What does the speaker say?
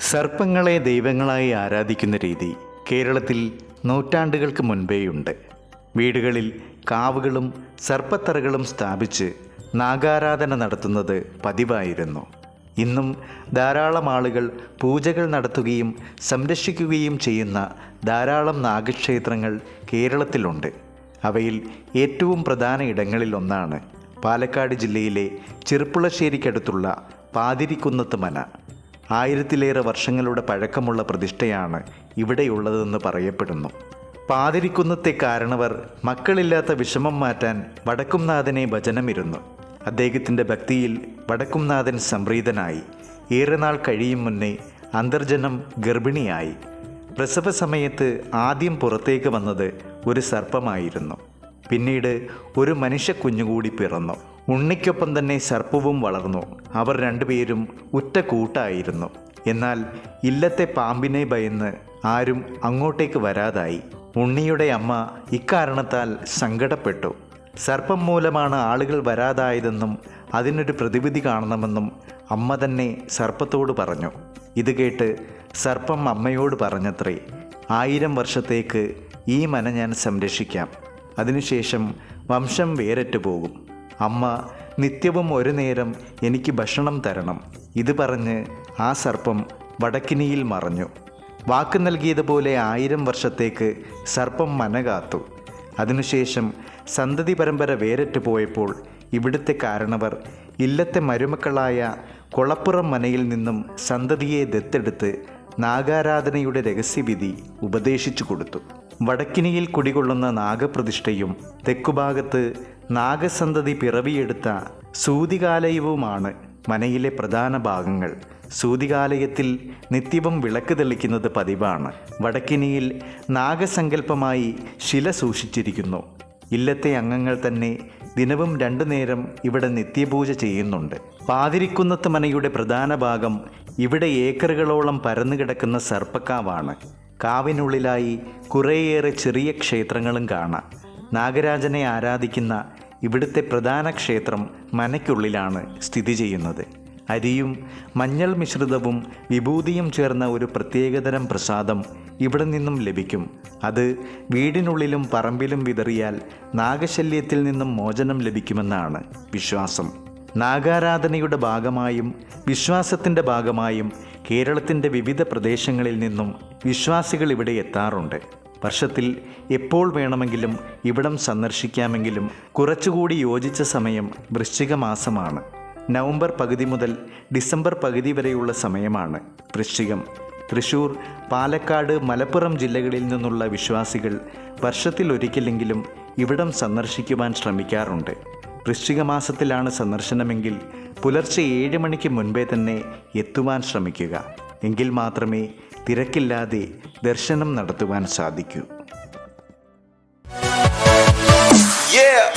സർപ്പങ്ങളെ ദൈവങ്ങളായി ആരാധിക്കുന്ന രീതി കേരളത്തിൽ നൂറ്റാണ്ടുകൾക്ക് മുൻപേയുണ്ട്. വീടുകളിൽ കാവുകളും സർപ്പത്തറകളും സ്ഥാപിച്ച് നാഗാരാധന നടത്തുന്നത് പതിവായിരുന്നു. ഇന്നും ധാരാളം ആളുകൾ പൂജകൾ നടത്തുകയും സംരക്ഷിക്കുകയും ചെയ്യുന്ന ധാരാളം നാഗക്ഷേത്രങ്ങൾ കേരളത്തിലുണ്ട്. അവയിൽ ഏറ്റവും പ്രധാന ഇടങ്ങളിലൊന്നാണ് പാലക്കാട് ജില്ലയിലെ ചെറുപ്പുളശ്ശേരിക്കടുത്തുള്ള പാതിരിക്കുന്നത്ത് മന. 1000-ലേറെ വർഷങ്ങളുടെ പഴക്കമുള്ള പ്രതിഷ്ഠയാണ് ഇവിടെയുള്ളതെന്ന് പറയപ്പെടുന്നു. പാതിരിക്കുന്നത്തെ കാരണവർ മക്കളില്ലാത്ത വിഷമം മാറ്റാൻ വടക്കുംനാഥനെ ഭജനമിരുന്നു. അദ്ദേഹത്തിൻ്റെ ഭക്തിയിൽ വടക്കുംനാഥൻ സംപ്രീതനായി. ഏറെ നാൾ കഴിയും മുന്നേ അന്തർജനം ഗർഭിണിയായി. പ്രസവ സമയത്ത് ആദ്യം പുറത്തേക്ക് വന്നത് ഒരു സർപ്പമായിരുന്നു. പിന്നീട് ഒരു മനുഷ്യ കുഞ്ഞുകൂടി പിറന്നു. ഉണ്ണിക്കൊപ്പം തന്നെ സർപ്പവും വളർന്നു. അവർ രണ്ടുപേരും ഉറ്റ കൂട്ടായിരുന്നു. എന്നാൽ ഇല്ലത്തെ പാമ്പിനെ ഭയന്ന് ആരും അങ്ങോട്ടേക്ക് വരാതായി. ഉണ്ണിയുടെ അമ്മ ഇക്കാരണത്താൽ സങ്കടപ്പെട്ടു. സർപ്പം മൂലമാണ് ആളുകൾ വരാതായതെന്നും അതിനൊരു പ്രതിവിധി കാണണമെന്നും അമ്മ തന്നെ സർപ്പത്തോട് പറഞ്ഞു. ഇത് കേട്ട് സർപ്പം അമ്മയോട് പറഞ്ഞത്രേ, 1000 വർഷത്തേക്ക് ഈ മന ഞാൻ സംരക്ഷിക്കാം. അതിനുശേഷം വംശം വേരറ്റു പോകും. അമ്മ നിത്യവും ഒരു നേരം എനിക്ക് ഭക്ഷണം തരണം. ഇത് പറഞ്ഞ് ആ സർപ്പം വടക്കിനിയിൽ മറഞ്ഞു. വാക്ക് നൽകിയതുപോലെ 1000 വർഷത്തേക്ക് സർപ്പം മന കാത്തു. അതിനുശേഷം സന്തതി പരമ്പര വേരറ്റു പോയപ്പോൾ ഇവിടുത്തെ കാരണവർ ഇല്ലത്തെ മരുമക്കളായ കൊളപ്പുറം മനയിൽ നിന്നും സന്തതിയെ ദത്തെടുത്ത് നാഗാരാധനയുടെ രഹസ്യവിധി ഉപദേശിച്ചു കൊടുത്തു. വടക്കിനിയിൽ കുടികൊള്ളുന്ന നാഗപ്രതിഷ്ഠയും തെക്കുഭാഗത്ത് നാഗസന്തതി പിറവിയെടുത്ത സൂതികാലയവുമാണ് മനയിലെ പ്രധാന ഭാഗങ്ങൾ. സൂതികാലയത്തിൽ നിത്യവും വിളക്ക് തെളിക്കുന്നത് പതിവാണ്. വടക്കിനിയിൽ നാഗസങ്കല്പമായി ശില സൂക്ഷിച്ചിരിക്കുന്നു. ഇല്ലത്തെ അംഗങ്ങൾ തന്നെ ദിനവും 2 നേരം ഇവിടെ നിത്യപൂജ ചെയ്യുന്നുണ്ട്. പാതിരിക്കുന്നത്ത് മനയുടെ പ്രധാന ഭാഗം ഇവിടെ ഏക്കറുകളോളം പരന്നുകിടക്കുന്ന സർപ്പക്കാവാണ്. കാവിനുള്ളിലായി കുറേയേറെ ചെറിയ ക്ഷേത്രങ്ങളും കാണാം. നാഗരാജനെ ആരാധിക്കുന്ന ഇവിടുത്തെ പ്രധാന ക്ഷേത്രം മനയ്ക്കുള്ളിലാണ് സ്ഥിതി ചെയ്യുന്നത്. അരിയും മഞ്ഞൾ മിശ്രിതവും വിഭൂതിയും ചേർന്ന ഒരു പ്രത്യേകതരം പ്രസാദം ഇവിടെ നിന്നും ലഭിക്കും. അത് വീടിനുള്ളിലും പറമ്പിലും വിതറിയാൽ നാഗശല്യത്തിൽ നിന്നും മോചനം ലഭിക്കുമെന്നാണ് വിശ്വാസം. നാഗാരാധനയുടെ ഭാഗമായും വിശ്വാസത്തിൻ്റെ ഭാഗമായും കേരളത്തിൻ്റെ വിവിധ പ്രദേശങ്ങളിൽ നിന്നും വിശ്വാസികൾ ഇവിടെ എത്താറുണ്ട്. വർഷത്തിൽ എപ്പോൾ വേണമെങ്കിലും ഇവിടം സന്ദർശിക്കാമെങ്കിലും കുറച്ചുകൂടി യോജിച്ച സമയം വൃശ്ചിക മാസമാണ്. നവംബർ പകുതി മുതൽ ഡിസംബർ പകുതി വരെയുള്ള സമയമാണ് വൃശ്ചികം. തൃശ്ശൂർ, പാലക്കാട്, മലപ്പുറം ജില്ലകളിൽ നിന്നുള്ള വിശ്വാസികൾ വർഷത്തിലൊരിക്കലെങ്കിലും ഇവിടം സന്ദർശിക്കുവാൻ ശ്രമിക്കാറുണ്ട്. വൃശ്ചിക മാസത്തിലാണ് സന്ദർശനമെങ്കിൽ പുലർച്ചെ 7 മണിക്ക് മുൻപേ തന്നെ എത്തുവാൻ ശ്രമിക്കുക. എങ്കിൽ മാത്രമേ തിരക്കില്ലാതെ ദർശനം നടത്തുവാൻ സാധിക്കൂ. Yeah.